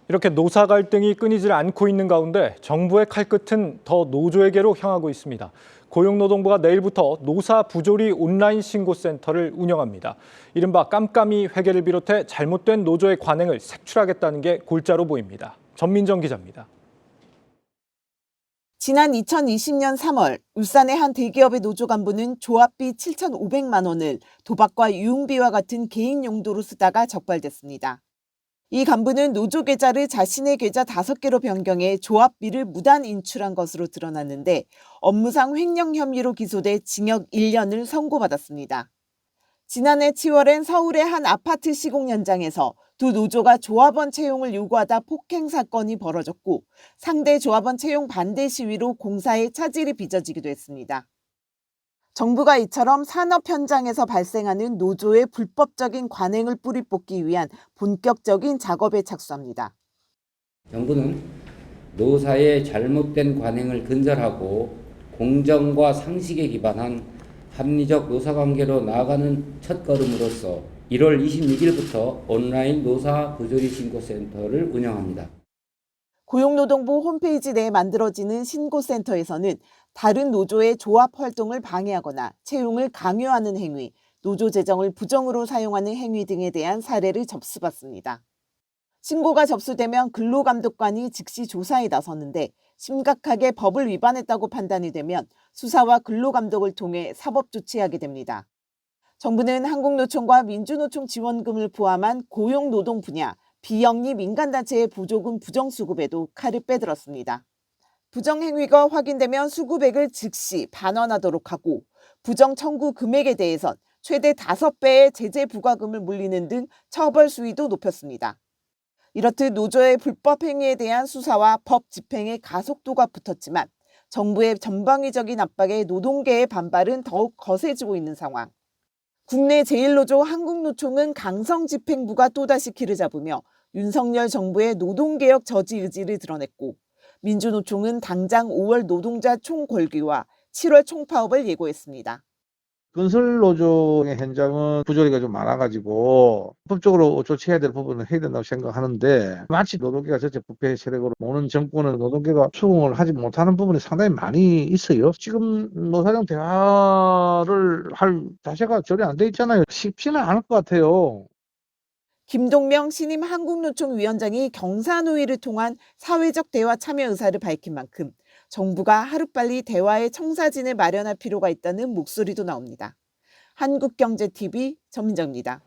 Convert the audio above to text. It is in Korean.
이렇게 노사 갈등이 끊이질 않고 있는 가운데 정부의 칼끝은 더 노조에게로 향하고 있습니다. 고용노동부가 내일부터 노사 부조리 온라인 신고센터를 운영합니다. 이른바 깜깜이 회계를 비롯해 잘못된 노조의 관행을 색출하겠다는 게 골자로 보입니다. 전민정 기자입니다. 지난 2020년 3월 울산의 한 대기업의 노조 간부는 조합비 7,500만 원을 도박과 유흥비와 같은 개인 용도로 쓰다가 적발됐습니다. 이 간부는 노조 계좌를 자신의 계좌 5개로 변경해 조합비를 무단 인출한 것으로 드러났는데 업무상 횡령 혐의로 기소돼 징역 1년을 선고받았습니다. 지난해 7월엔 서울의 한 아파트 시공 현장에서 두 노조가 조합원 채용을 요구하다 폭행 사건이 벌어졌고 상대 조합원 채용 반대 시위로 공사에 차질이 빚어지기도 했습니다. 정부가 이처럼 산업 현장에서 발생하는 노조의 불법적인 관행을 뿌리 뽑기 위한 본격적인 작업에 착수합니다. 정부는 노사의 잘못된 관행을 근절하고 공정과 상식에 기반한 합리적 노사관계로 나아가는 첫걸음으로서 1월 26일부터 온라인 노사 부조리 신고센터를 운영합니다. 고용노동부 홈페이지 내에 만들어지는 신고센터에서는 다른 노조의 조합 활동을 방해하거나 채용을 강요하는 행위, 노조 재정을 부정으로 사용하는 행위 등에 대한 사례를 접수받습니다. 신고가 접수되면 근로감독관이 즉시 조사에 나서는데 심각하게 법을 위반했다고 판단이 되면 수사와 근로감독을 통해 사법 조치하게 됩니다. 정부는 한국노총과 민주노총 지원금을 포함한 고용노동 분야, 비영리 민간단체의 부조금 부정수급에도 칼을 빼들었습니다. 부정행위가 확인되면 수급액을 즉시 반환하도록 하고 부정 청구 금액에 대해선 최대 5배의 제재 부과금을 물리는 등 처벌 수위도 높였습니다. 이렇듯 노조의 불법 행위에 대한 수사와 법 집행의 가속도가 붙었지만 정부의 전방위적인 압박에 노동계의 반발은 더욱 거세지고 있는 상황. 국내 제1노조 한국노총은 강성집행부가 또다시 키를 잡으며 윤석열 정부의 노동개혁 저지 의지를 드러냈고 민주노총은 당장 5월 노동자 총궐기와 7월 총파업을 예고했습니다. 건설노조의 현장은 부조리가 좀 많아가지고 법적으로 조치해야 될 부분을 해야 된다고 생각하는데 마치 노동계가 전체 부패 세력으로 오는 정권은 노동계가 수긍을 하지 못하는 부분이 상당히 많이 있어요. 지금 노사정 대화를 할 자세가 전혀 안 돼 있잖아요. 쉽지는 않을 것 같아요. 김동명 신임 한국노총 위원장이 경사노위를 통한 사회적 대화 참여 의사를 밝힌 만큼 정부가 하루빨리 대화의 청사진을 마련할 필요가 있다는 목소리도 나옵니다. 한국경제TV 전민정입니다.